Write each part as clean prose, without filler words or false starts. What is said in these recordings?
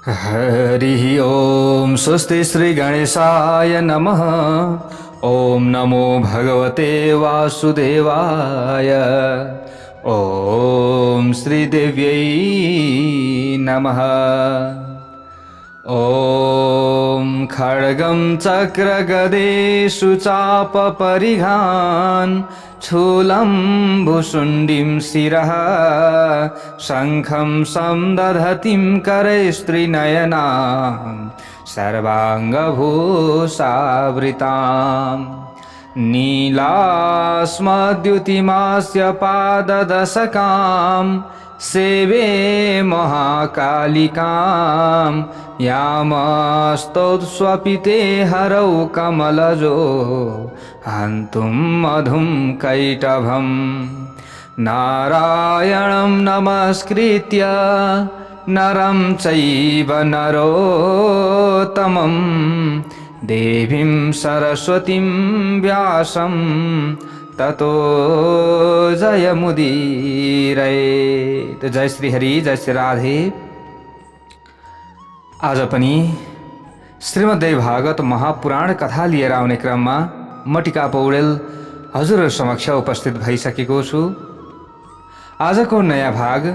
हरि ओम स्वस्ति श्री गणेशाय नमः। ओम नमो भगवते वासुदेवाय। ओम श्री देव्यै नमः। ओम खड्गं चक्रगदेषु चापपरिघान् शूलं भुशुण्डिं शिरः शङ्खं संदधतिं करैस्त्रिनयनां सर्वाङ्गभूषावृताम् नीलास्मद्युतिमास्य पाददशकां सेवे महाकालिकां यामस्तौस्वपिते हरौ कमलजो हन्तुं मधुं कैटभं नारायणं नमस्कृत्य नरं चैव नरोत्तमं देवीं सरस्वतीं व्यासं ततो जयमुदीरये। तो जय श्री हरि, जय श्री राधे। आज पनि श्रीमद्देवी भागवत महापुराण कथा लिएर आउने क्रममा म टिका पौडेल हजुरहरु समक्ष उपस्थित भइसकेको छु। आजको नयाँ भाग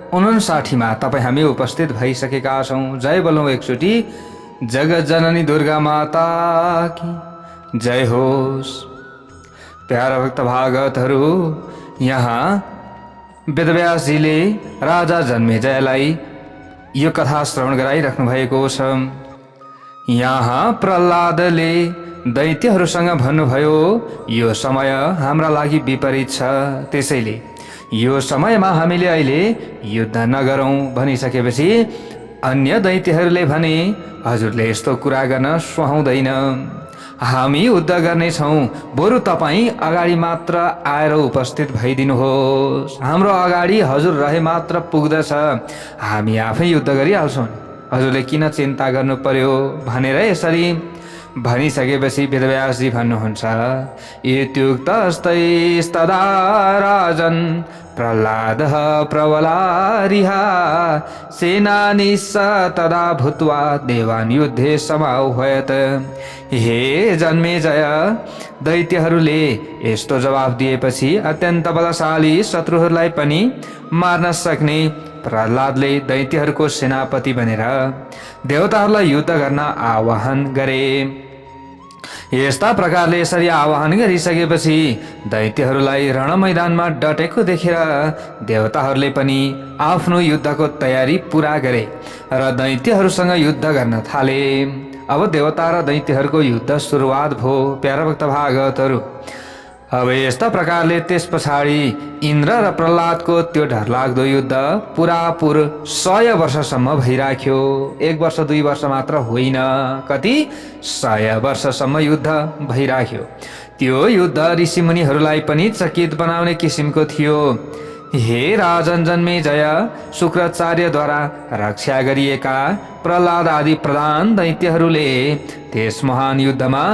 59 मा तपाईं हामी उपस्थित भइसकेका छौं। जय बोलौं एकचोटी जगत जननी दुर्गा माता की जय होस्। प्यारा भक्त भागवतहरू, यहाँ वेदव्यासजीले राजा जन्मेजयलाई यो कथा श्रवण गराइराख्नु भएको छ। यहाँ प्रहलादले दैत्यहरूसँग भन्नुभयो यो समय हाम्रा लागि विपरीत छ, त्यसैले यो समयमा हामीले अहिले युद्ध नगरौं भनिसकेपछि अन्य दैत्यहरूले भने हजुरले यस्तो कुरा गर्न सुहाउँदैन, हामी युद्ध गर्नेछौं, बरु तपाईं अगाडि मात्र आएर उपस्थित भइदिनुहोस्, हाम्रो अगाडि हजुर रहे मात्र पुग्दछ, हामी आफै युद्ध गरिहाल्छौं, हजुरले किन चिन्ता गर्नु पर्यो भनेर यसरी भनिसकेपछि वेदव्यासजी भन्नुहुन्छ इत्युक्तस्तैस्तदा राजन् प्रह्लादः प्रबलारिः सेनानीश्च तदा भूत्वा देवान् युद्धे समाह्वयत्। हे जन्मेजय, दैत्यहरूले यस्तो जवाफ दिएपछि अत्यन्त बलशाली शत्रुहरूलाई पनि मार्न सक्ने प्रहलादले दैत्यहरूको सेनापति बनेर देवताहरूलाई युद्ध गर्न आह्वान गरे। यस्ता प्रकारले यसरी आह्वान गरिसकेपछि दैत्यहरूलाई रणमैदानमा डटेको देखेर देवताहरूले पनि आफ्नो युद्धको तयारी पूरा गरे र दैत्यहरूसँग युद्ध गर्न थाले। अब देवता र दैत्यहरूको युद्ध सुरुवात भयो। प्यारा भक्त भागवतहरू, अब यस्ता प्रकारले त्यस पछाडि इन्द्र र प्रहलादको त्यो डरलाग्दो युद्ध पुरापुर 100 वर्षसम्म भइराख्यो। 1 वर्ष 2 वर्ष मात्र होइन, कति 100 वर्षसम्म युद्ध भइराख्यो। त्यो युद्ध ऋषिमुनिहरूलाई पनि चकित बनाउने किसिमको थियो। हे राजन जन्मेजय, शुक्राचार्यद्वारा रक्षा गरिएका प्रहलाद आदि प्रधान दैत्यहरूले त्यस महान युद्धमा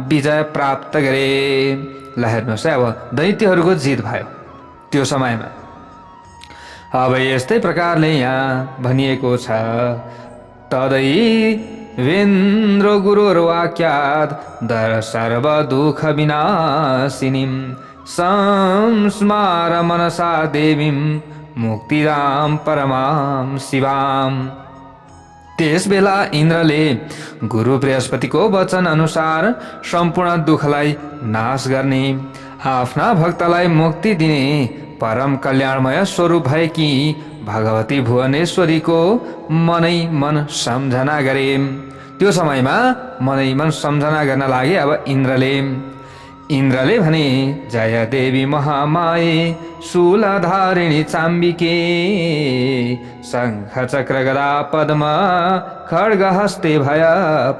विजय प्राप्त गरे। ल हेर्नुहोस्, अब दैत्यहरूको जित भयो त्यो समयमा। अब यस्तै प्रकारले यहाँ भनिएको छ तदैवेन्द्र गुरुर्वाक्यात् दर सर्व दुःख विनाशिनीं संस्मार मनसा देवीं मुक्तिदां परमां शिवां। त्यस बेला इन्द्रले गुरु बृहस्पतिको वचन अनुसार सम्पूर्ण दुःखलाई नाश गर्ने, आफ्ना भक्तलाई मुक्ति दिने परम कल्याणमय स्वरूप भएकी भगवती भुवनेश्वरीको मनै मन सम्झना गरे। त्यो समयमा मनै मन सम्झना गर्न लागि अब इन्द्रले भने जय देवी महामाये शूलधारिणी चाम्बिके शङ्ख चक्र गदा पद्म खड्गहस्ते भय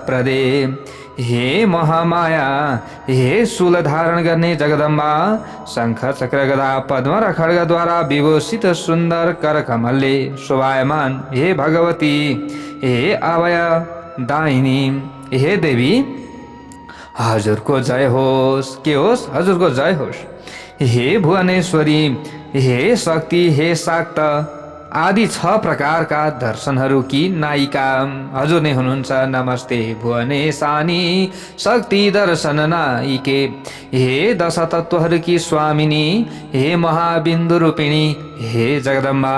प्रदे। हे महामाया, हे शूल धारण गर्ने जगदम्बा, शङ्ख चक्र गदा पद्म र खड्गद्वारा विभूषित सुन्दर कर कमलले शोभायमान हे भगवती, हे अभय दायिनी, हे देवी, हजुरको जय होस्। के होस्? हजुरको जय होस्। हे भुवनेश्वरी, हे शक्ति, हे शाक्त, आदि 6 प्रकारका दर्शनहरूकी नायिका हजुर नै हुनुहुन्छ। नमस्ते भुवनेशानी शक्ति दर्शन नायिके, हे दश तत्त्वहरूकी स्वामिनी, हे महाबिन्दु रूपिणी, हे जगदम्बा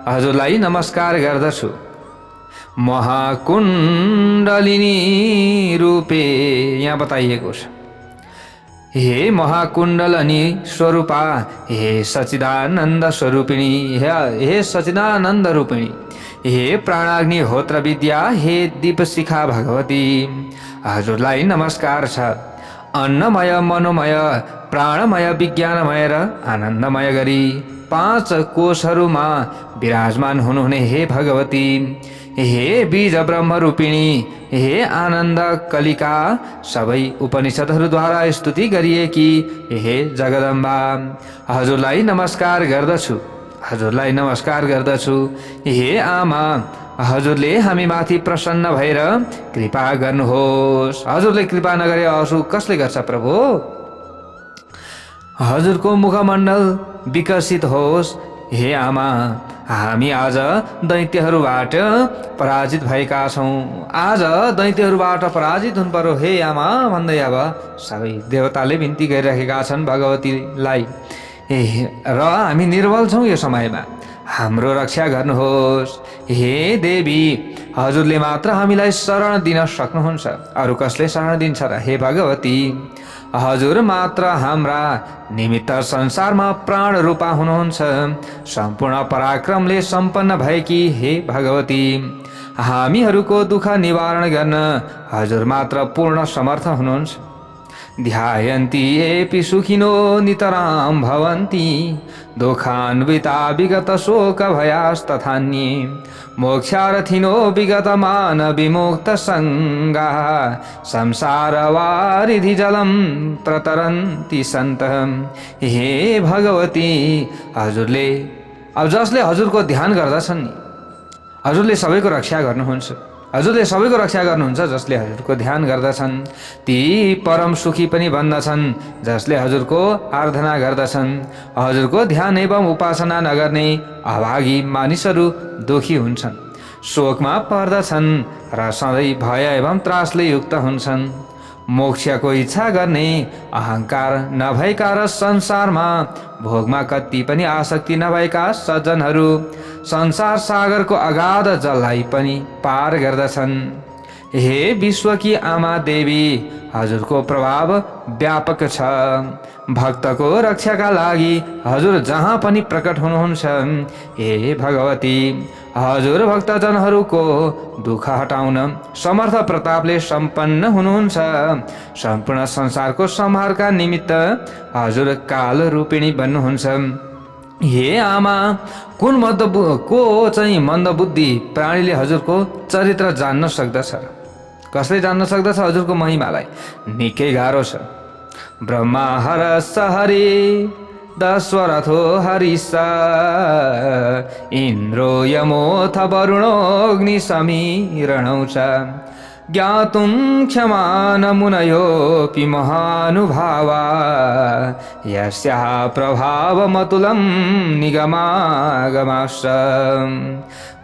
हजुरलाई नमस्कार गर्दछु। महाकुण्डलिनी रूपे यहाँ बताइएको छ। हे महाकुण्डलिनी स्वरूपा, हे सच्चिदानन्द स्वरूपिणी, हे सच्चिदानन्द रूपिणी, हे प्राणाग्नि होत्र विद्या, हे दीपशिखा भगवती हजुरलाई नमस्कार छ। अन्नमय मनोमय प्राणमय विज्ञानमय र आनन्दमय गरी 5 कोशहरूमा विराजमान हुनुहुने हे भगवती, हे बीज ब्रह्म रूपिणी, हे आनन्द कलिका सबै उपनिषदहरूद्वारा स्तुति गरिएकी हे जगदम्बा हजुरलाई नमस्कार गर्दछु। हजुरलाई नमस्कार गर्दछु। हे आमा हजुरले हामी माथि प्रसन्न भएर कृपा गर्नुहोस्। हजुरले कृपा नगरे अरू कसले गर्छ प्रभु? हजुरको मुखमण्डल विकसित होस्। हे आमा हामी आज दैत्यहरूबाट पराजित भएका छौँ। आज दैत्यहरूबाट पराजित हुनु पर्यो हे आमा भन्दै अब सबै देवताले बिन्ती गरिरहेका छन् भगवतीलाई। र हामी निर्बल छौँ यो समयमा, हाम्रो रक्षा गर्नुहोस्। हे देवी हजुरले मात्र हामीलाई शरण दिन सक्नुहुन्छ, अरू कसले शरण दिन्छ र? हे भगवती हजुर मात्र हाम्रा निमित्त संसारमा प्राण रूपा हुनुहुन्छ। सम्पूर्ण पराक्रमले सम्पन्न भएकी हे भगवती हामीहरूको दुःख निवारण गर्न हजुर मात्र पूर्ण समर्थ हुनुहुन्छ। ध्यायन्ति एपि सुखिनो नितरां भवन्ति, दुःखान्विता विगत शोक भयास्तथान्ये, मोक्षार्थिनो विगत मान विमुक्त संगाः, संसार वारिधि जलम प्रतरन्ति सन्तः। हे भगवती हजुरले अब जसले हजुरको ध्यान गर्दछन् नि, हजुरले सबैको रक्षा गर्नुहुन्छ। हजुरले सबैको रक्षा गर्नुहुन्छ। जसले हजुरको ध्यान गर्दछन् ती परम सुखी पनि बन्दछन्। जसले हजुरको आराधना गर्दछन्, हजुरको ध्यान एवं उपासना नगर्ने अभागी मानिसहरू दुखी हुन्छन्, शोकमा पर्दछन् र सधैँ भय एवं त्रासले युक्त हुन्छन्। मोक्षको इच्छा गर्ने अहंकार नभएका र संसारमा भोगमा कति पनि आसक्ति नभएका सज्जनहरू संसार सागरको अगाध जललाई पनि पार गर्दछन्। हे विश्वकी आमा देवी हजुरको प्रभाव व्यापक छ। भक्तको रक्षाका लागि हजुर जहाँ पनि प्रकट हुनुहुन्छ। हे भगवती हजुर भक्तजनहरूको दुःख हटाउन समर्थ प्रतापले सम्पन्न हुनुहुन्छ। सम्पूर्ण संसारको संहारका निमित्त हजुर काल रूपिणी बन्नुहुन्छ। हे आमा को चाहिँ मन्दबुद्धि प्राणीले हजुरको चरित्र जान्न सक्दछ? कसले जान्न सक्दछ हजुरको महिमालाई? निकै गाह्रो छ। ब्रह्मा हरस हरि दशरथो हरिसा, इन्द्रो यमोऽथ वरुणोऽग्नि समीरणौ च, ज्ञातुं क्षमान मुनयोऽपि महानुभावा, यस्याः प्रभावमतुलं निगमागमाश्च।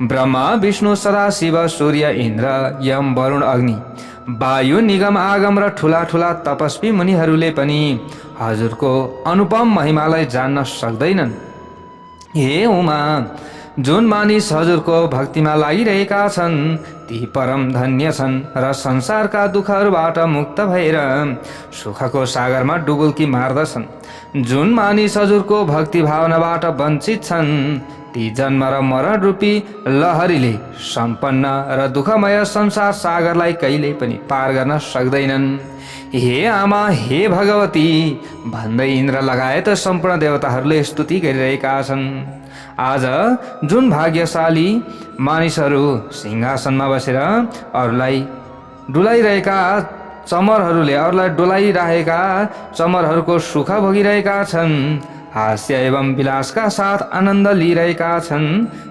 ब्रह्मा विष्णु सदाशिव सूर्य इन्द्र यम वरुण अग्नि वायु निगम आगम र ठुला ठुला तपस्वी मुनिहरूले पनि हजुरको अनुपम महिमालाई जान्न सक्दैनन्। हे उमा जुन मानिस हजुरको भक्तिमा लागिरहेका छन् ती परम धन्य छन् र संसारका दुःखहरूबाट मुक्त भएर सुखको सागरमा डुबुल्की मार्दछन्। जुन मानिस हजुरको भक्ति भावनाबाट वञ्चित छन् ती जन्म र मरण रूपी लहरीले सम्पन्न र दुःखमय संसार सागरलाई कहिल्यै पनि पार गर्न सक्दैनन्। हे आमा हे भगवती भन्दै इन्द्र लगायत सम्पूर्ण देवताहरूले स्तुति गरिरहेका छन्। आज जुन भाग्यशाली मानिसहरू सिंहासनमा बसेर अरूलाई डुलाइरहेका चमरहरूले अरूलाई डुलाइरहेका चमरहरूको सुख भोगिरहेका छन्, हास्य एवं विलासका साथ आनन्द लिइरहेका छन्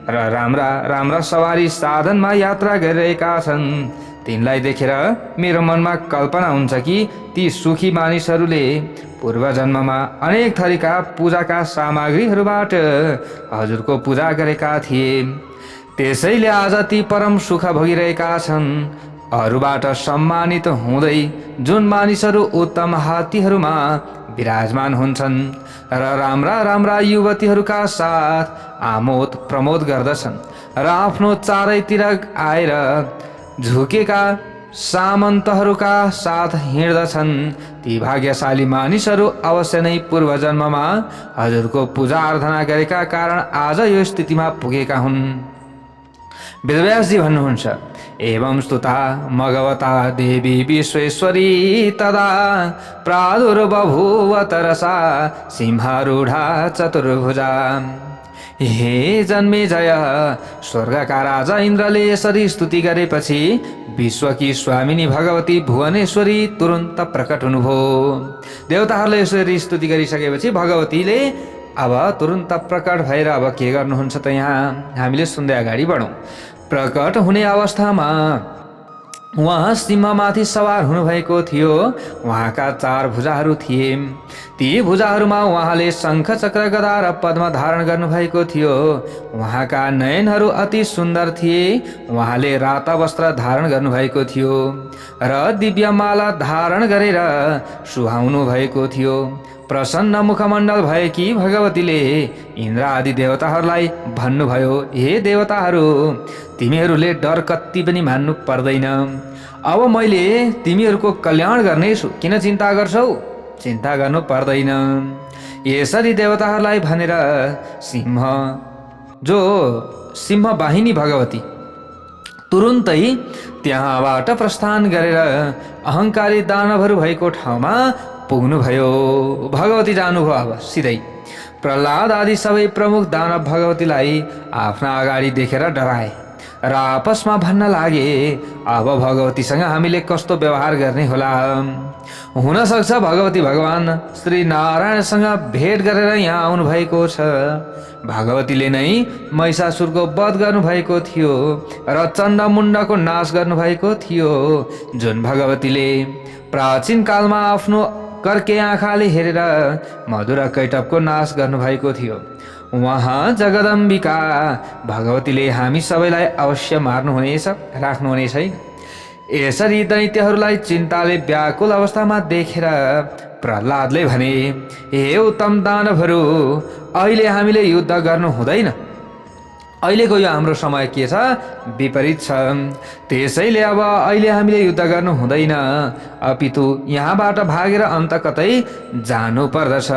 र राम्रा राम्रा सवारी साधनमा यात्रा गरिरहेका छन्, तिनलाई देखेर मेरो मनमा कल्पना हुन्छ कि ती सुखी मानिसहरूले पूर्व जन्ममा अनेक थरीका पूजाका सामग्रीहरूबाट हजुरको पूजा गरेका थिए। त्यसैले आज ती परम सुख भोगिरहेका छन्। अरूबाट सम्मानित हुँदै जुन मानिसहरू उत्तम हात्तीहरूमा विराजमान हुन्छन् र राम्रा राम्रा युवतीहरूका साथ आमोद प्रमोद गर्दछन् र आफ्नो चारैतिर आएर झुकेका सामन्तहरूका साथ हिँड्दछन्, ती भाग्यशाली मानिसहरू अवश्य नै पूर्व जन्ममा हजुरको पूजा आराधना गरेका कारण आज यो स्थितिमा पुगेका हुन्। वेदव्यासजी भन्नुहुन्छ, एवं स्तुता मगवता देवी विश्वेश्वरी तदा प्रादुर्बभूव तरसा सिंहारूढा चतुर्भुजा। हे जन्मेजय, स्वर्गका राजा इन्द्रले यसरी स्तुति गरेपछि विश्वकी स्वामिनी भगवती भुवनेश्वरी तुरुन्त प्रकट हुनुभयो। देवताहरूले यसरी स्तुति गरिसकेपछि भगवतीले अब तुरुन्त प्रकट भएर अब के गर्नुहुन्छ त यहाँ हामीले सुन्दै अगाडि बढौँ। प्रकट हुने अवस्थामा उहाँ सिंहमाथि सवार हुनुभएको थियो। उहाँका 4 भुजाहरू थिए। ती भुजाहरूमा उहाँले शङ्ख चक्र गदा र पद्म धारण गर्नुभएको थियो। उहाँका नयनहरू अति सुन्दर थिए। उहाँले राता वस्त्र धारण गर्नुभएको थियो र दिव्यमाला धारण गरेर सुहाउनु भएको थियो। प्रसन्न मुखमण्डल भएकी भगवतीले इन्द्र आदि देवताहरूलाई भन्नुभयो, हे देवताहरू, तिमीहरूले डर कति पनि मान्नु पर्दैन। अब मैले तिमीहरूको कल्याण गर्नेछु, किन चिन्ता गर्छौ? चिन्ता गर्नु पर्दैन। यसरी देवताहरूलाई भनेर सिंह वाहिनी भगवती तुरुन्तै त्यहाँबाट प्रस्थान गरेर अहङ्कारी दानवहरू भएको ठाउँमा पुग्नुभयो। भगवती जानुभयो अब सिधै। प्रहलाद आदि सबै प्रमुख दानव भगवतीलाई आफ्ना अगाडि देखेर डराए र आपसमा भन्न लागे, अब भगवतीसँग हामीले कस्तो व्यवहार गर्ने होला। हुन सक्छ भगवती भगवान श्री नारायणसँग भेट गरेर यहाँ आउनु भएको छ। भगवतीले नै महिषासुरको वध गर्नुभएको थियो र चण्डमुण्डको नाश गर्नुभएको थियो। जुन भगवतीले प्राचीन कालमा आफ्नो कर्के आँखाले हेरेर मधुर कैटवको नाश गर्नुभएको थियो, उहाँ जगदम्बिका भगवतीले हामी सबैलाई अवश्य मार्नुहुनेछ, राख्नुहुनेछ। यसरी दैत्यहरूलाई चिन्ताले व्याकुल अवस्थामा देखेर प्रहलादले भने, हे उत्तम दानवहरू, अहिले हामीले युद्ध गर्नु हुँदैन। अहिलेको यो हाम्रो समय के छ? विपरीत छ। त्यसैले अब अहिले हामीले युद्ध गर्नु हुँदैन, अपितु यहाँबाट भागेर अन्त कतै जानु पर्दछ।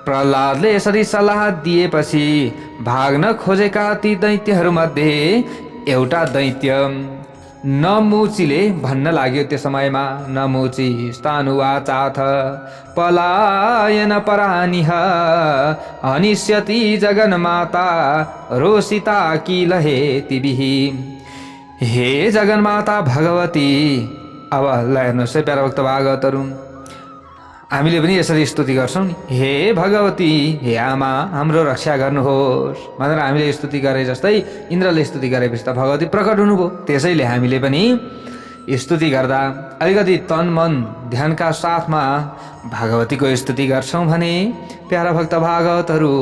प्रहलादले यसरी सल्लाह दिएपछि भाग्न खोजेका ती दैत्यहरूमध्ये एउटा दैत्य नमुचीले भन्न लाग्यो त्यो समयमा, नमुची स्थानुवाचाथ पलायन परानिह अनिश्यति जगन्माता रोषिता किल हेतिभिः। हे जगन्माता भगवती, अब हेर्नुहोस् है प्यारा भक्त भागवतहरू, हामीले पनि यसरी स्तुति गर्छौँ नि, हे भगवती, हे आमा, हाम्रो रक्षा गर्नुहोस् भनेर हामीले स्तुति गरे जस्तै इन्द्रले स्तुति गरेपछि त भगवती प्रकट हुनुभयो। त्यसैले हामीले पनि स्तुति गर्दा अलिकति तन मन ध्यानका साथमा भगवतीको स्तुति गर्छौँ भने प्यारा भक्त भागवतहरू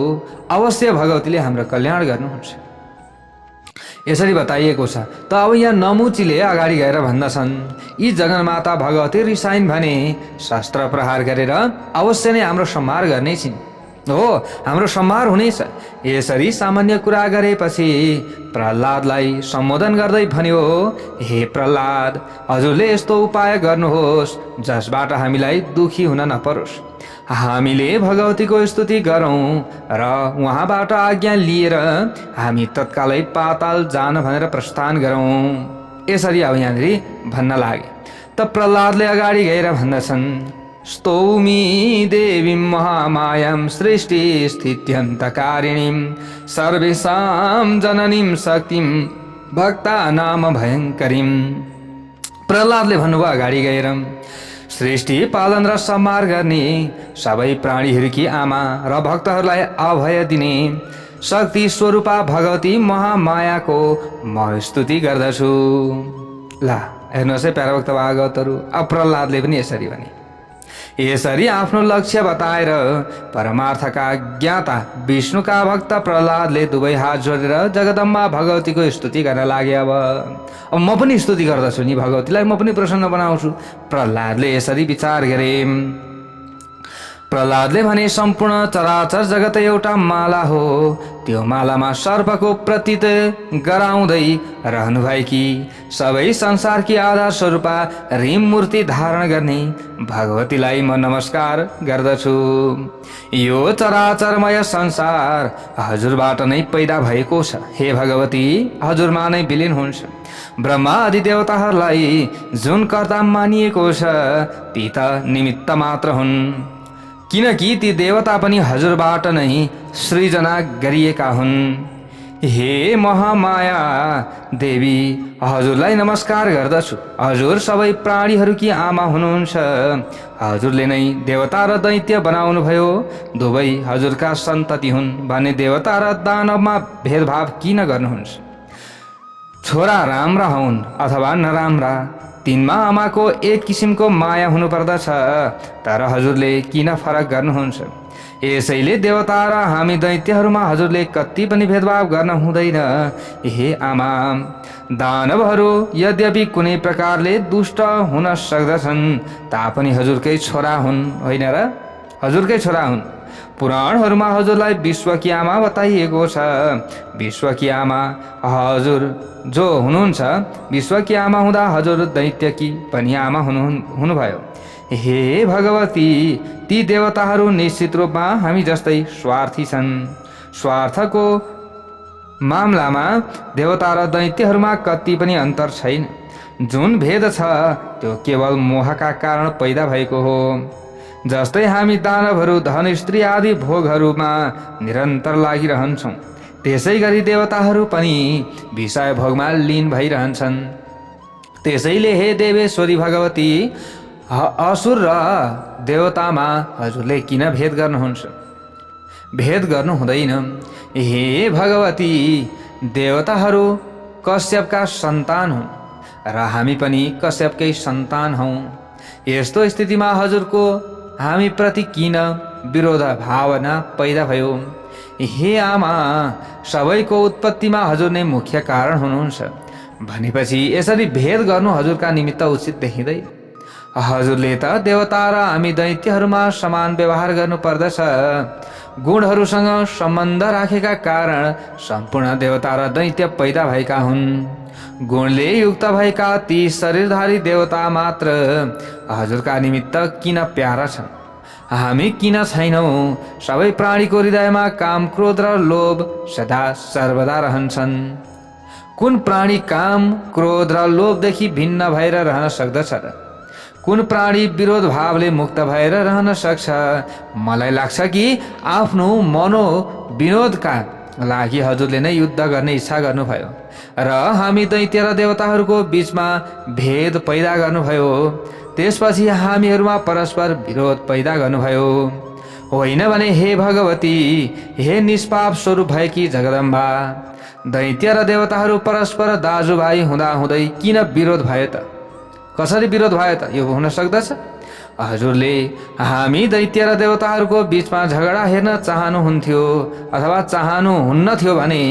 अवश्य भगवतीले हाम्रो कल्याण गर्नुहुन्छ, यसरी बताइएको छ। त अब यहाँ नमुचीले अगाडि गएर भन्दछन्, यी जगन्माता भगवती रिसाइन् भने शस्त्र प्रहार गरेर अवश्य नै हाम्रो संहार गर्नेछिन्, हो हाम्रो संहार हुनेछ। यसरी सामान्य कुरा गरेपछि प्रहलादलाई सम्बोधन गर्दै भन्यो, हे प्रहलाद, हजुरले यस्तो उपाय गर्नुहोस् जसबाट हामीलाई दुखी हुन नपरोस्। हामीले भगवतीको स्तुति गरौँ र उहाँबाट आज्ञा लिएर हामी तत्कालै पाताल जान भनेर प्रस्थान गरौँ। यसरी अब यहाँनिर भन्न लागे। त प्रहलादले अगाडि गएर भन्दछन्, स्तौमी देवीं महामायां सृष्टि स्थित्यन्तकारिणीं सर्वेषां जननीं शक्तिं भक्तानां भयङ्करीं। प्रहलादले भन्नुभयो अगाडि गएर, सृष्टि पालन र संहार गर्ने सबै प्राणीहरूकी आमा र भक्तहरूलाई अभय दिने शक्ति स्वरूपा भगवती महामायाको म स्तुति गर्दछु। ला हेर्नुहोस् है प्यारा भक्त भागवतहरू। अब प्रहलादले पनि यसरी भने, यसरी आफ्नो लक्ष्य बताएर परमार्थका ज्ञाता विष्णुका भक्त प्रहलादले दुवै हात जोडेर जगदम्बा भगवतीको स्तुति गर्न लागे। अब म पनि स्तुति गर्दछु नि भगवतीलाई, म पनि प्रसन्न बनाउँछु। प्रहलादले यसरी विचार गरे। प्रहलादले भने, सम्पूर्ण चराचर जगत एउटा माला हो, त्यो मालामा सर्पको प्रतीत गराउँदै रहनुभएकी सबै संसारकी आधार स्वरूपा रिम मूर्ति धारण गर्ने भगवतीलाई म नमस्कार गर्दछु। यो चराचरमय संसार हजुरबाट नै पैदा भएको छ। हे भगवती, हजुरमा नै विलिन हुन्छ। ब्रह्मा आदि देवताहरूलाई जुन कर्ता मानिएको छ ती त निमित्त मात्र हुन्, किनकि ती देवता पनि हजुरबाट नै सृजना गरिएका हुन्। हे महामाया देवी, हजुरलाई नमस्कार गर्दछु। हजुर सबै प्राणीहरूकी आमा हुनुहुन्छ। हजुरले नै देवता र दैत्य बनाउनु भयो, दुवै हजुरका सन्तति हुन् भने देवता र दानवमा भेदभाव किन गर्नुहुन्छ? छोरा राम्रा हुन् अथवा नराम्रा, तिनमा आमाको एक किसिमको माया हुनुपर्दछ, तर हजुरले किन फरक गर्नुहुन्छ? यसैले देवता र हामी दैत्यहरूमा हजुरले कति पनि भेदभाव गर्न हुँदैन। हे आमा, दानवहरू यद्यपि कुनै प्रकारले दुष्ट हुन सक्दछन् तापनि हजुरकै छोरा हुन्, होइन र? हजुरकै छोरा हुन्। पुराणहरूमा हजुरलाई विश्वकी आमा बताइएको छ। विश्वकी आमा हजुर जो हुनुहुन्छ, विश्वकी आमा हुँदा हजुर दैत्यकी पनि आमा हुनुभयो। हे भगवती, ती देवताहरू निश्चित रूपमा हामी जस्तै स्वार्थी छन्। स्वार्थको मामलामा देवता र दैत्यहरूमा कति पनि अन्तर छैन। जुन भेद छ त्यो केवल मोहका कारण पैदा भएको हो। जस्तै हामी दानवहरू धन स्त्री आदि भोगहरूमा निरन्तर लागिरहन्छौँ, त्यसै गरी देवताहरू पनि विषय भोगमा लीन भइरहन्छन्। त्यसैले हे देवेश्वरी भगवती, असुर र देवतामा हजुरले किन भेद गर्नुहुन्छ? भेद गर्नु हुँदैन। हे भगवती, देवताहरू कश्यपका सन्तान हुन् र हामी पनि कश्यपकै सन्तान हौँ। यस्तो स्थितिमा हजुरको हामी प्रति किन विरोध भावना पैदा भयो? हे आमा, सबैको उत्पत्तिमा हजुर नै मुख्य कारण हुनुहुन्छ भनेपछि यसरी भेद गर्नु हजुरका निमित्त उचित देखिँदैन। हजुरले त देवता र हामी दैत्यहरूमा समान व्यवहार गर्नु पर्दछ। गुणहरूसँग सम्बन्ध राखेका कारण सम्पूर्ण देवता र दैत्य पैदा भएका हुन्। गुणले युक्त भएका ती शरीरधारी देवता मात्र हजुरका निमित्त किन प्यारा छन्? हामी किन छैनौँ? सबै प्राणीको हृदयमा काम, क्रोध र लोभ सदा सर्वदा रहन्छन्। कुन प्राणी काम, क्रोध र लोभदेखि भिन्न भएर रहन सक्दछ र? कुन प्राणी विरोध भावले मुक्त भएर रहन सक्छ? मलाई लाग्छ कि आफ्नो मनोविनोदका लागि हजुरले नै युद्ध गर्ने इच्छा गर्नुभयो र हामी दैत्य र देवताहरूको बीचमा भेद पैदा गर्नुभयो। त्यसपछि हामीहरूमा परस्पर विरोध पैदा गर्नुभयो, होइन भने? हे भगवती, हे निष्पाप स्वरूप भएकी जगदम्बा, दैत्य र देवताहरू परस्पर दाजुभाइ हुँदाहुँदै किन विरोध भयो त? कसरी विरोध भयो त? यो हुन सक्दछ? हजुरले हामी दैत्य र देवताहरूको बीचमा झगडा हेर्न चाहनुहुन्थ्यो अथवा चाहनुहुन्न थियो भने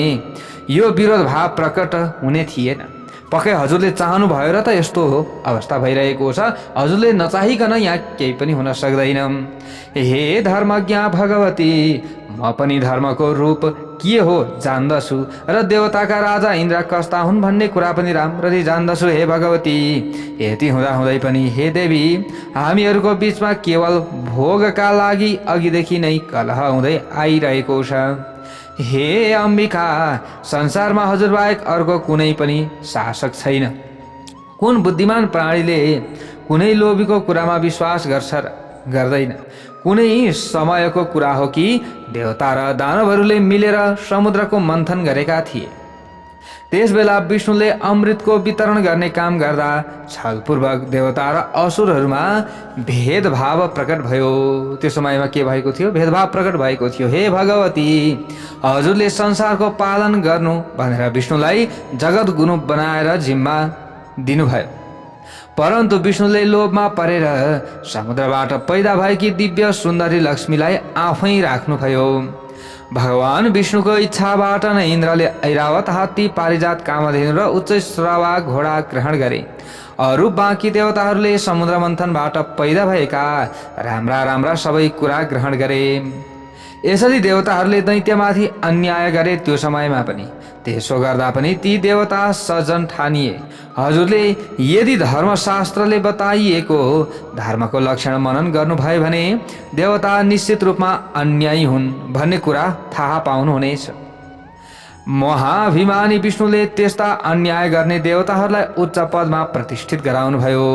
यो विरोध भाव प्रकट हुने थिएन। पक्कै हजुरले चाहनु भयो र त यस्तो अवस्था भइरहेको छ। हजुरले नचाहिकन यहाँ केही पनि हुन सक्दैन। हे धर्मज्ञ भगवती, म पनि धर्मको रूप के हो जान्दछु र देवताका राजा इन्द्र कस्ता हुन् भन्ने कुरा पनि राम्ररी जान्दछु। हे भगवती, यति हुँदाहुँदै पनि हे देवी, हामीहरूको बीचमा केवल भोगका लागि अघिदेखि नै कलह हुँदै आइरहेको छ। हे अम्बिका, संसारमा हजुरबाहेक अर्को कुनै पनि शासक छैन। कुन बुद्धिमान प्राणीले कुनै लोभीको कुरामा विश्वास गर्छ र गर्दैन? कुनै समयको कुरा हो कि देवता र दानवहरूले मिलेर समुद्रको मन्थन गरेका थिए। त्यसबेला विष्णुले अमृतको वितरण गर्ने काम गर्दा छलपूर्वक देवता र असुरहरूमा भेदभाव प्रकट भयो। त्यो समयमा के भएको थियो? भेदभाव प्रकट भएको थियो। हे भगवती, हजुरले संसारको पालन गर्नु भनेर विष्णुलाई जगत गुरु बनाएर जिम्मा दिनुभयो। परन्तु विष्णुले लोभमा परेर समुद्रबाट पैदा भएकी दिव्य सुन्दरी लक्ष्मीलाई आफै राख्नुभयो। भगवान विष्णुको इच्छाबाट नै इन्द्रले ऐरावत, हात्ती, पारिजात, कामधेनु र उच्च श्रवा घोडा ग्रहण गरे। अरू बाँकी देवताहरूले समुद्र मन्थनबाट पैदा भएका राम्रा राम्रा सबै कुरा ग्रहण गरे। यसरी देवताहरूले दैत्यमाथि अन्याय गरे। त्यो समयमा पनि त्यसो गर्दा पनि ती देवता सज्जन ठानिए। हजुरले यदि धर्मशास्त्रले बताइएको धर्मको लक्षण मनन गर्नुभयो भने देवता निश्चित रूपमा अन्यायी हुन् भन्ने कुरा थाहा पाउनुहुनेछ। महाभिमानी विष्णुले त्यस्ता अन्याय गर्ने देवताहरूलाई उच्च पदमा प्रतिष्ठित गराउनुभयो।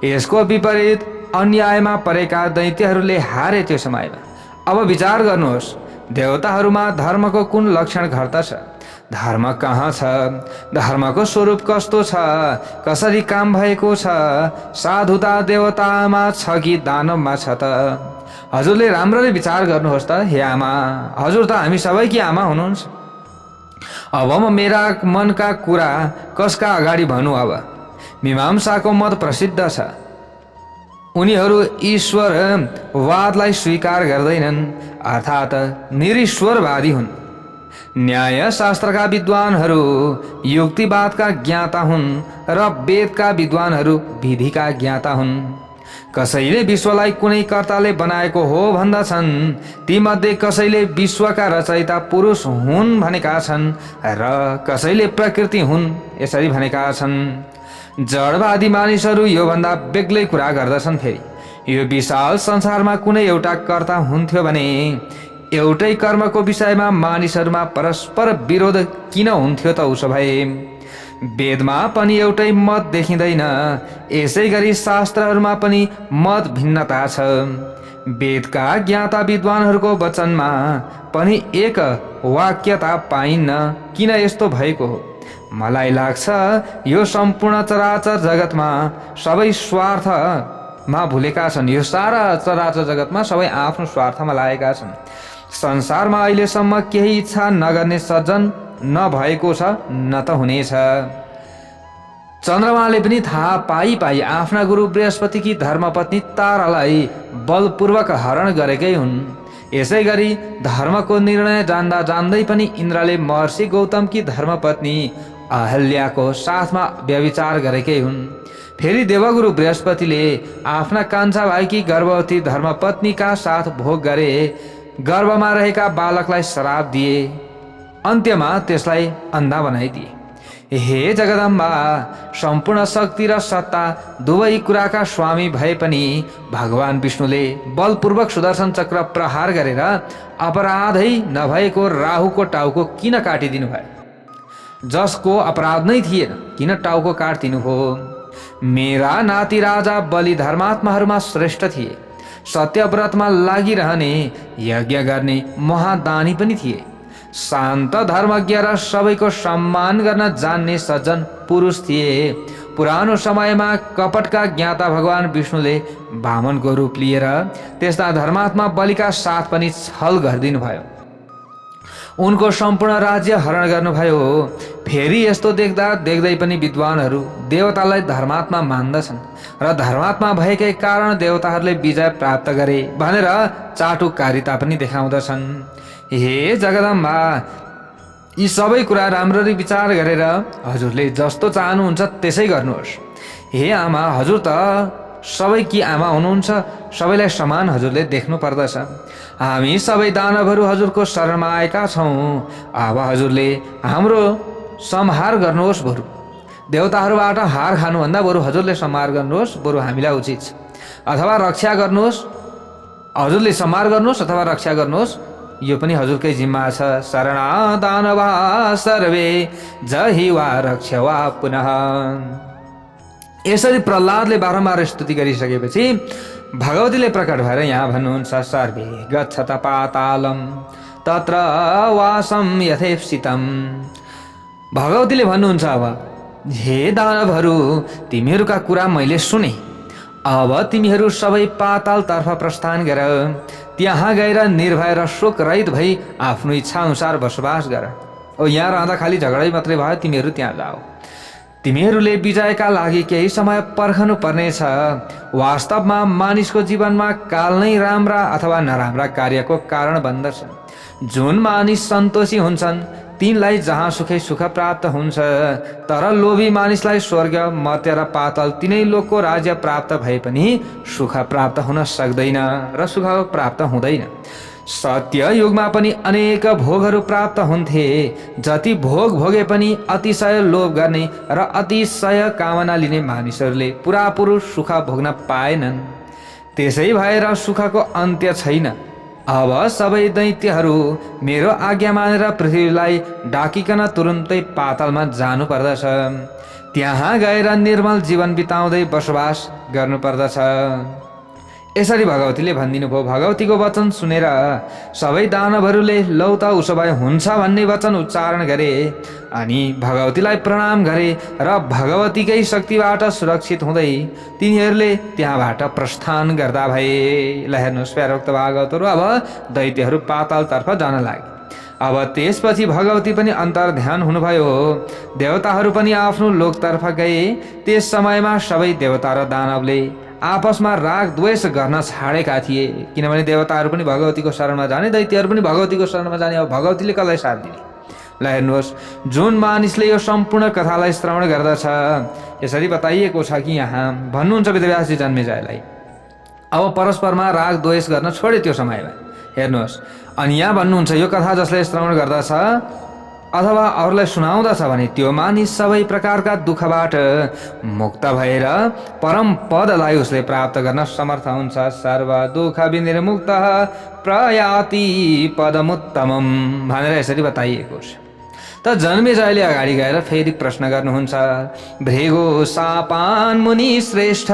यसको विपरीत अन्यायमा परेका दैत्यहरूले हारे। त्यो समयमा अब विचार गर्नुहोस्, देवताहरूमा धर्मको कुन लक्षण घट्दछ? धर्म कहाँ छ? धर्मको स्वरूप कस्तो छ? कसरी काम भएको छ? साधुता देवतामा छ कि दानवमा छ त? हजुरले राम्ररी विचार गर्नुहोस् त। हे आमा, हजुर त हामी सबैकी आमा हुनुहुन्छ। अब म मेरा मनका कुरा कसका अगाडि भनौँ? अब मीमांसाको मत प्रसिद्ध छ। उनीहरू ईश्वरवादलाई स्वीकार गर्दैनन्, अर्थात् निरीश्वरवादी हुन्। न्यायशास्त्रका विद्वानहरू युक्तिवादका ज्ञाता हुन् र वेदका विद्वानहरू विधिका ज्ञाता हुन्। कसैले विश्वलाई कुनै कर्ताले बनाएको हो भन्दछन्, तीमध्ये कसैले विश्वका रचयिता पुरुष हुन् भनेका छन् र कसैले प्रकृति हुन् यसरी भनेका छन्। जडवादी मानिसहरू योभन्दा बेग्लै कुरा गर्दछन्। फेरि यो विशाल संसारमा कुनै एउटा कर्ता हुन्थ्यो भने एउटै कर्मको विषयमा मानिसहरूमा परस्पर विरोध किन हुन्थ्यो त? उसो भए वेदमा पनि एउटै मत देखिँदैन, यसै गरी शास्त्रहरूमा पनि मत भिन्नता छ। वेदका ज्ञाता विद्वानहरूको वचनमा पनि एक वाक्यता पाइन्न। किन यस्तो भएको हो? मलाई लाग्छ यो सम्पूर्ण चराचर जगतमा सबै स्वार्थमा भुलेका छन्। यो सारा चराचर जगतमा सबै आफ्नो स्वार्थमा लागेका छन्। संसारमा अहिलेसम्म केही इच्छा नगर्ने सज्जन नभएको छ, न त हुनेछ। चन्द्रमाले पनि थाहा पाई आफ्ना गुरु बृहस्पतिकी धर्मपत्नी तारालाई बलपूर्वक हरण गरेकै हुन्। यसै गरी धर्मको निर्णय जान्दा जान्दै पनि इन्द्रले महर्षि गौतमकी धर्मपत्नी अहल्याको साथमा व्यभिचार गरेकै हुन्। फेरि देवगुरु बृहस्पतिले आफ्ना कान्छा भाइकी गर्भवती धर्मपत्नीका साथ भोग गरे। गर्भमा रहेका बालकलाई श्राप दिए, अन्त्यमा त्यसलाई अन्धा बनाइदिए। हे जगदम्बा, सम्पूर्ण शक्ति र सत्ता दुवै कुराका स्वामी भए पनि भगवान विष्णुले बलपूर्वक सुदर्शन चक्र प्रहार गरेर अपराधै नभएको राहुको टाउको किन काटिदिनु भयो? जसको अपराध नै थिएन, किन टाउको काटिदिनु हो? मेरा नाति राजा बलि धर्मात्माहरूमा श्रेष्ठ थिए। सत्यव्रतमा लागिरहने, यज्ञ गर्ने महादानी पनि थिए। शान्त धर्मज्ञ र सबैको सम्मान गर्न जान्ने सज्जन पुरुष थिए। पुरानो समयमा कपटका ज्ञाता भगवान विष्णुले वामनको रूप लिएर त्यस्ता धर्मात्मा बलिका साथ पनि छल गरिदिनु भयो। उनको सम्पूर्ण राज्य हरण गर्नुभयो। फेरि यस्तो देख्दा देख्दै पनि विद्वानहरू देवतालाई धर्मात्मा मान्दछन् र धर्मात्मा भएकै कारण देवताहरूले विजय प्राप्त गरे भनेर चाटुकारिता पनि देखाउँदछन्। हे जगदम्बा, यी सबै कुरा राम्ररी विचार गरेर हजुरले जस्तो चाहनुहुन्छ त्यसै गर्नुहोस्। हे आमा, हजुर त सबैकी आमा हुनुहुन्छ। सबैलाई समान हजुरले देख्नु पर्दछ। हामी सबै दानवहरू हजुरको शरणमा आएका छौँ। अब हजुरले हाम्रो संहार गर्नुहोस्। बरु देवताहरूबाट हार खानुभन्दा बरु हजुरले संहार गर्नुहोस्, बरु हामीलाई उचित छ। अथवा रक्षा गर्नुहोस्, हजुरले संहार गर्नुहोस् अथवा रक्षा गर्नुहोस्, यो पनि हजुरकै जिम्मा छ। शरणा दानवा सर्वे जहि वा रक्ष वा पुनः। यसरी प्रहलादले बारम्बार स्तुति गरिसकेपछि भगवतीले प्रकट भएर यहाँ भन्नुहुन्छ, सर्वे गच्छत पातालम तत्र वासम यथेप्सितम। भगवतीले भन्नुहुन्छ, अब हे दानवहरू, तिमीहरूका कुरा मैले सुने। अब तिमीहरू सबै पातालतर्फ प्रस्थान गर। त्यहाँ गएर निर्भय र शोक रहित भई आफ्नो इच्छा अनुसार बसोबास गर। यहाँ रहँदा खालि झगडै मात्रै भयो, तिमीहरू त्यहाँ जाऊ। तिमीहरूले विजयका लागि केही समय पर्खनु पर्नेछ। वास्तवमा मानिसको जीवनमा काल नै राम्रा अथवा नराम्रा कार्यको कारण बन्दछ। जुन मानिस सन्तोषी हुन्छन् तिनलाई जहाँ सुखै सुख प्राप्त हुन्छ, तर लोभी मानिसलाई स्वर्ग, मर्त्य र पातल तिनै लोकको राज्य प्राप्त भए पनि सुख प्राप्त हुन सक्दैन र सुख प्राप्त हुँदैन। सत्य युगमा पनि अनेक भोगहरू प्राप्त हुन्थे। जति भोग भोगे पनि अतिशय लोभ गर्ने र अतिशय कामना लिने मानिसहरूले पुरापुर सुख भोग्न पाएनन्। त्यसै भएर सुखको अन्त्य छैन। अब सबै दैत्यहरू मेरो आज्ञा मानेर पृथ्वीलाई डाकिकन तुरुन्तै पातालमा जानु पर्दछ। त्यहाँ गएर निर्मल जीवन बिताउँदै बसोबास गर्नुपर्दछ। यसरी भगवतीले भनिदिनु भयो। भगवतीको वचन सुनेर सबै दानवहरूले लौ त उसो भए हुन्छ भन्ने वचन उच्चारण गरे अनि भगवतीलाई प्रणाम गरे र भगवतीकै शक्तिबाट सुरक्षित हुँदै तिनीहरूले त्यहाँबाट प्रस्थान गर्दा भए। ल हेर्नुहोस् प्यारोक्त भागवतहरू, अब दैत्यहरू पातालतर्फ जान लागे। अब त्यसपछि भगवती पनि अन्तर्ध्यान हुनुभयो। देवताहरू पनि आफ्नो लोकतर्फ गए। त्यस समयमा सबै देवता र दानवले आपसमा राग द्वेष गर्न छाडेका थिए, किनभने देवताहरू पनि भगवतीको शरणमा जाने, दैत्यहरू पनि भगवतीको शरणमा जाने। अब भगवतीले कसलाई साथ दिने? ल हेर्नुहोस्, जुन मानिसले यो सम्पूर्ण कथालाई श्रवण गर्दछ, यसरी बताइएको छ कि यहाँ भन्नुहुन्छ वेदव्यासजी जन्मेजयलाई, अब परस्परमा राग द्वेष गर्न छोडे त्यो समयमा। हेर्नुहोस्, अनि यहाँ भन्नुहुन्छ यो कथा जसले श्रवण गर्दछ अथवा अरूलाई सुनाउँदछ भने त्यो मानिस सबै प्रकारका दुःखबाट मुक्त भएर परम पदलाई उसले प्राप्त गर्न समर्थ हुन्छ। सर्व दुःख विनिर्मुक्त प्रयाति पदमुत्तमम भनेर यसरी बताइएको छ। त जन्मेजयले अगाडि गएर फेरि प्रश्न गर्नुहुन्छ। भृगु सापान मुनि श्रेष्ठ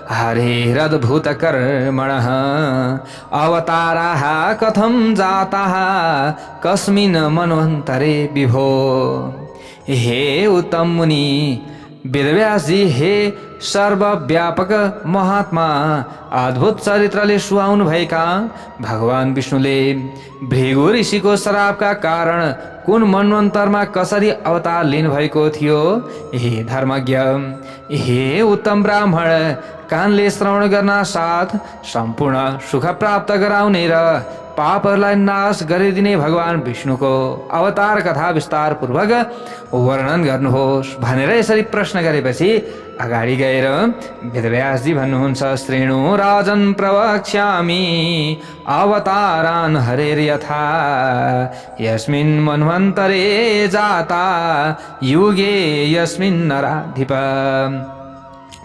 हरेरद्भुत कर्मणः अवताराः कथं जाताः कस्मिन् मन्वन्तरे विभो। हे उत्तम मुनि वेदव्यासजी, हे सर्वव्यापक महात्मा, अद्भुत चरित्रले सुहाउनु भएका भगवान विष्णुले भृगु ऋषिको श्रापका कारण कुन मन्वन्तरमा कसरी अवतार लिनुभएको थियो? हे धर्मज्ञ, हे उत्तम ब्राह्मण, कानले श्रवण गर्न साथ सम्पूर्ण सुख प्राप्त गराउने र पापहरूलाई नाश गरिदिने भगवान विष्णुको अवतार कथा विस्तार पूर्वक वर्णन गर्नुहोस् भनेर यसरी प्रश्न गरेपछि अगाडि गएर वेदव्यासजी भन्नुहुन्छ। श्रेणु राजन प्रवक्ष्यामि अवतारान हरेर यथा यस्मिन् मन्वन्तरे जाता युगे यस्मिन् नराधिप।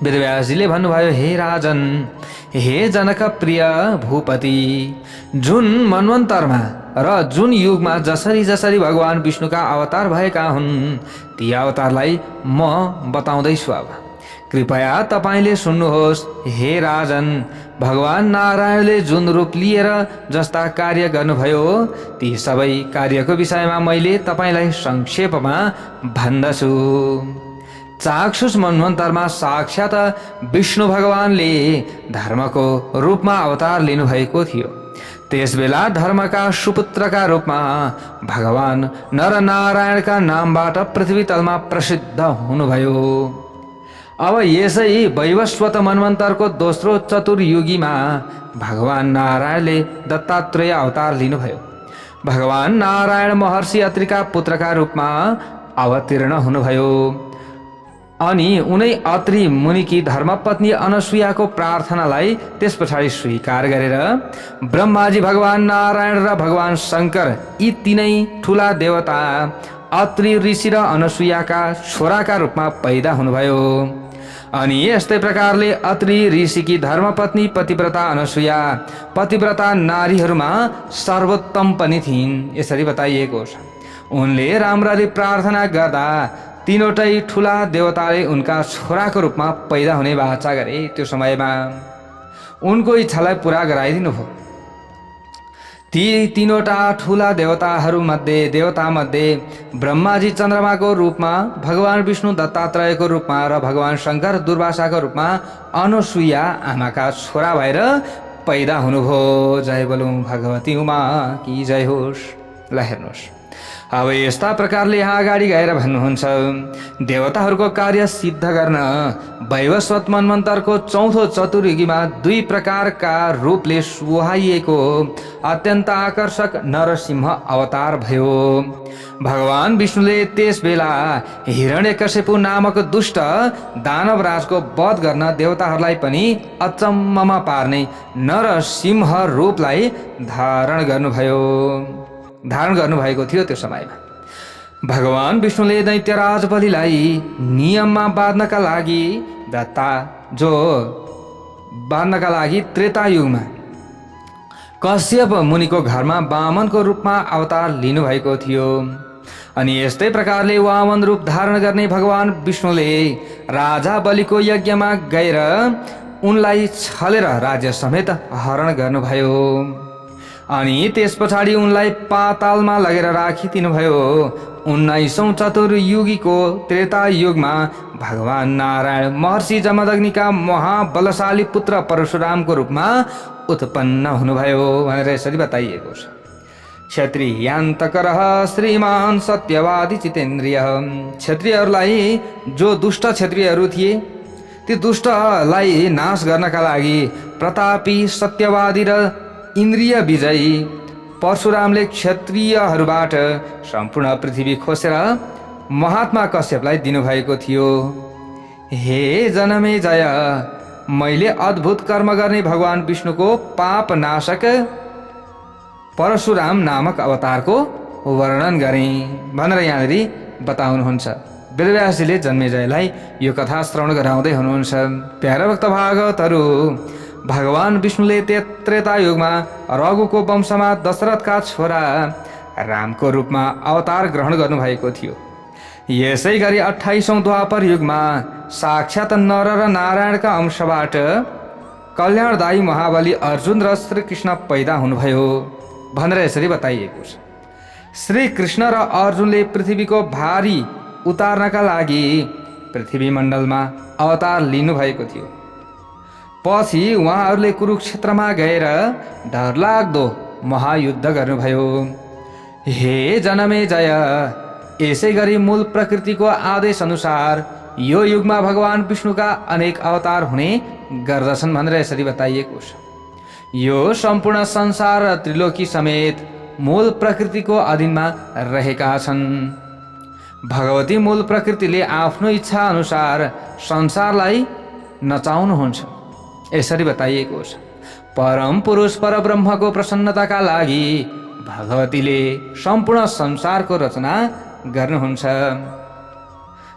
वेदव्यासजीले भन्नुभयो, हे राजन, हे जनक प्रिय भूपति, जुन मन्वन्तरमा र जुन युगमा जसरी जसरी भगवान विष्णुका अवतार भएका हुन् ती अवतारलाई म बताउँदैछु। अब कृपया तपाईँले सुन्नुहोस्। हे राजन, भगवान नारायणले जुन रूप लिएर जस्ता कार्य गर्नुभयो ती सबै कार्यको विषयमा मैले तपाईँलाई संक्षेपमा भन्दछु। चाक्षुष मन्वन्तरमा साक्षात विष्णु भगवानले धर्मको रूपमा अवतार लिनुभएको थियो। त्यसबेला धर्मका सुपुत्रका रूपमा भगवान नरनारायणका नामबाट पृथ्वी तलमा प्रसिद्ध हुनुभयो। अब यसै वैवस्वत मन्वन्तरको दोस्रो चतुर्युगीमा भगवान नारायणले दत्तात्रेय अवतार लिनुभयो। भगवान नारायण महर्षि अत्रिका पुत्रका रूपमा अवतीर्ण हुनुभयो अनि उनै अत्रि मुनिकी धर्मपत्नी अनसुयाको प्रार्थनालाई त्यस पछाडि स्वीकार गरेर ब्रह्माजी, भगवान नारायण र भगवान शङ्कर यी तीनै ठुला देवता अत्रि ऋषि र अनसुयाका छोराका रूपमा पैदा हुनुभयो। अनि यस्तै प्रकारले अत्रि ऋषिकी धर्मपत्नी पतिव्रता अनसुया पतिव्रता नारीहरूमा सर्वोत्तम पनि थिइन्। यसरी बताइएको छ। उनले राम्ररी प्रार्थना गर्दा तीनवटै ठुला देवताले उनका छोराको रूपमा पैदा हुने वाचा गरे। त्यो समयमा उनको इच्छालाई पुरा गराइदिनु भयो। ती तीनवटा ठुला देवता मध्ये ब्रह्माजी चन्द्रमाको रूपमा, भगवान विष्णु दत्तात्रेयको रूपमा र भगवान शङ्कर दुर्वासाको रूपमा अनसुया आमाका छोरा भएर पैदा हुनुभयो। जय बोलौं भगवती उमा की जय होस्। ल हेर्नुहोस्, अब यस्ता प्रकारले यहाँ अगाडि गएर भन्नुहुन्छ, देवताहरूको कार्य सिद्ध गर्न वैवस्वत मन्वन्तरको चौथो चतुर्युगीमा 2 प्रकारका रूपले सुहाइएको अत्यन्त आकर्षक नरसिंह अवतार भयो। भगवान विष्णुले त्यस बेला हिरण्यकशिपु नामक दुष्ट दानवराजको वध गर्न देवताहरूलाई पनि अचम्ममा पार्ने नरसिंह रूपलाई धारण गर्नुभएको थियो। त्यो समयमा भगवान विष्णुले दैत्यराज बलिलाई नियममा बाँध्नका लागि त्रेतायुगमा कश्यप मुनिको घरमा वामनको रूपमा अवतार लिनुभएको थियो। अनि यस्तै प्रकारले वामन रूप धारण गर्ने भगवान विष्णुले राजा बलिको यज्ञमा गएर उनलाई छलेर राज्य समेत हरण गर्नुभयो। अनि त्यस पछाडि उनलाई पातालमा लगेर राखिदिनुभयो। 19औं चतुर्युगीको त्रेतायुगमा भगवान नारायण महर्षि जमदग्निका महाबलशाली पुत्र परशुरामको रूपमा उत्पन्न हुनुभयो भनेर यसरी बताइएको छ। क्षत्रियान्तकरः श्रीमान सत्यवादी जितेन्द्रिय। क्षत्रियहरूलाई जो दुष्ट क्षत्रियहरू थिए ती दुष्टलाई नाश गर्नका लागि प्रतापी सत्यवादी र इन्द्रिय विजयी परशुरामले क्षत्रियहरूबाट सम्पूर्ण पृथ्वी खोसेर महात्मा कश्यपलाई दिनुभएको थियो। हे जनमेजय, मैले अद्भुत कर्म गर्ने भगवान विष्णुको पाप नाशक परशुराम नामक अवतारको वर्णन गरेँ भनेर यहाँनिर बताउनुहुन्छ। वेदव्यासजीले जन्मेजयलाई यो कथा श्रवण गराउँदै हुनुहुन्छ। प्यारा भक्त भागवतहरू, भगवान विष्णुले त्रेतायुगमा रघुको वंशमा दशरथका छोरा रामको रूपमा अवतार ग्रहण गर्नुभएको थियो। यसै गरी 28औं द्वापर युगमा साक्षात नर र नारायणका अंशबाट कल्याणदायी महाबली अर्जुन र श्रीकृष्ण पैदा हुनुभयो भनेर यसरी बताइएको छ। श्रीकृष्ण र अर्जुनले पृथ्वीको भारी उतार्नका लागि पृथ्वी मण्डलमा अवतार लिनुभएको थियो। पछि उहाँहरूले कुरुक्षेत्रमा गएर डरलाग्दो महायुद्ध गर्नुभयो। हे जनमेजय, यसै गरी मूल प्रकृतिको आदेश अनुसार यो युगमा भगवान विष्णुका अनेक अवतार हुने गर्दछन् भनेर यसरी बताइएको छ। यो सम्पूर्ण संसार र त्रिलोकी समेत मूल प्रकृतिको अधीनमा रहेका छन्। भगवती मूल प्रकृतिले आफ्नो इच्छा अनुसार संसारलाई नचाउनुहुन्छ यसरी बताइएको छ। परम पुरुष परब्रह्मको प्रसन्नताका लागि भगवतीले सम्पूर्ण संसारको रचना गर्नुहुन्छ।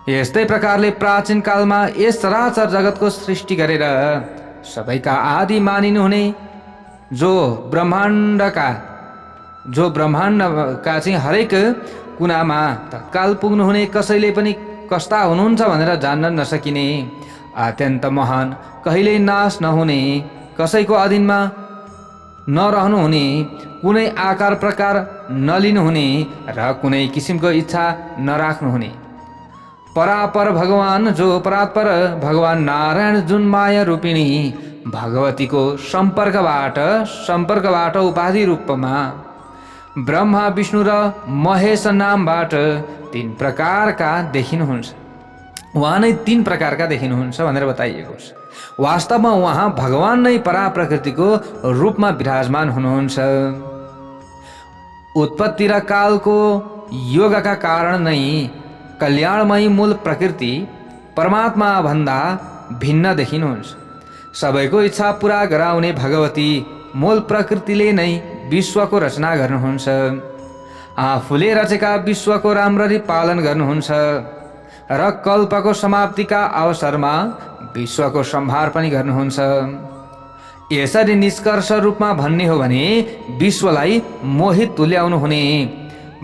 यस्तै प्रकारले प्राचीन कालमा यस चराचर जगतको सृष्टि गरेर सबैका आदि मानिनुहुने जो ब्रह्माण्डका चाहिँ हरेक कुनामा तत्काल पुग्नुहुने, कसैले पनि कस्ता हुनुहुन्छ भनेर जान्न नसकिने, अत्यन्त महान, कहिल्यै नाश नहुने, कसैको अधीनमा नरहनुहुने, कुनै आकार प्रकार नलिनुहुने र कुनै किसिमको इच्छा नराख्नुहुने परापर भगवान जो परात्पर भगवान नारायण जुन माया रूपिणी भगवतीको सम्पर्कबाट उपाधि रूपमा ब्रह्मा विष्णु र महेश नामबाट 3 प्रकारका देखिनुहुन्छ। उहाँ नै 3 प्रकारका देखिनुहुन्छ भनेर बताइएको छ। वास्तवमा उहाँ भगवान नै पराप्रकृतिको रूपमा विराजमान हुनुहुन्छ। उत्पत्ति र कालको योगका कारण नै कल्याणमयी मूल प्रकृति परमात्मा भन्दा भिन्न देखिनुहुन्छ। सबैको इच्छा पूरा गराउने भगवती मूल प्रकृतिले नै विश्वको रचना गर्नुहुन्छ। आफूले रचेका विश्वको राम्ररी पालन गर्नुहुन्छ र कल्पको समाप्तिका अवसरमा विश्वको सम्हार पनि गर्नुहुन्छ। यसरी निष्कर्ष रूपमा भन्ने हो भने विश्वलाई मोहित तुल्याउनु हुने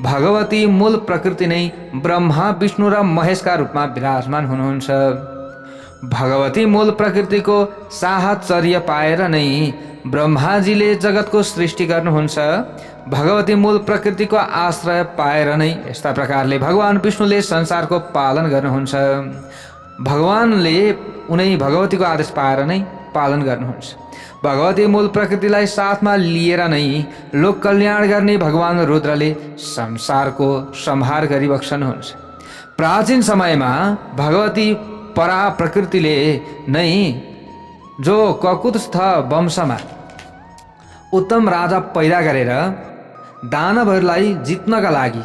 भगवती मूल प्रकृति नै ब्रह्मा विष्णु र महेशका रूपमा विराजमान हुनुहुन्छ। भगवती मूल प्रकृतिको साहचर्य पाएर नै ब्रह्माजीले जगतको सृष्टि गर्नुहुन्छ। भगवती मूल प्रकृतिको आश्रय पाएर नै यस्ता प्रकारले भगवान विष्णुले संसारको पालन गर्नुहुन्छ। भगवानले उनै भगवतीको आदेश पाएर नै पालन गर्नुहुन्छ। भगवती मूल प्रकृतिलाई साथमा लिएर नै लोक कल्याण गर्ने भगवान रुद्रले संसारको संहार गरिबक्सनुहुन्छ। प्राचीन समयमा भगवती परा प्रकृतिले नै जो ककुत्स्थ वंशमा उत्तम राजा पैदा गरेर दानवहरूलाई जित्नका लागि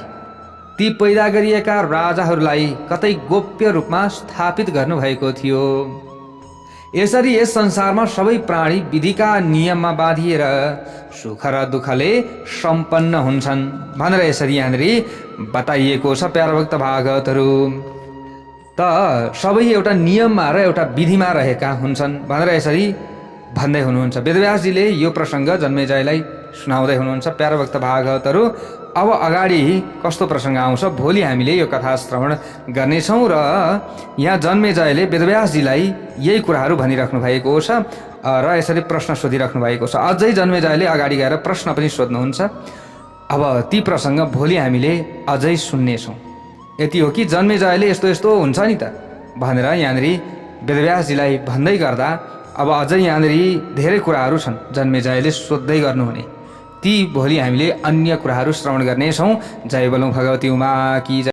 ती पैदा गरिएका राजाहरूलाई कतै गोप्य रूपमा स्थापित गर्नुभएको थियो। यसरी यस संसारमा सबै प्राणी विधिका नियममा बाँधिएर सुख र दुःखले सम्पन्न हुन्छन् भनेर यसरी यहाँनिर बताइएको छ प्यारा भक्त भागवतहरू। त सबै एउटा नियममा र एउटा विधिमा रहेका हुन्छन् भनेर यसरी भन्दै हुनुहुन्छ। वेदव्यासजीले यो प्रसङ्ग जन्मेजयलाई सुनाउँदै हुनुहुन्छ प्यारा भक्त भागवतहरू। अब अगाडि कस्तो प्रसङ्ग आउँछ भोलि हामीले यो कथा श्रवण गर्नेछौँ। र यहाँ जन्मेजयले वेदव्यासजीलाई यही कुराहरू भनिराख्नु भएको छ र यसरी प्रश्न सोधिराख्नु भएको छ। अझै जन्मेजयले अगाडि गएर प्रश्न पनि सोध्नुहुन्छ। अब ती प्रसङ्ग भोलि हामीले अझै सुन्नेछौँ। यति हो कि जन्मेजयले यस्तो यस्तो हुन्छ नि त भनेर यहाँनिर वेदव्यासजीलाई भन्दै गर्दा अब अझै यहाँनिर धेरै कुराहरू छन् जन्मेजयले सोध्दै गर्नुहुने। ती भोलि हामीले अन्य कुराहरू श्रवण गर्नेछौँ। जय बोलौँ भगवती उमा की जय।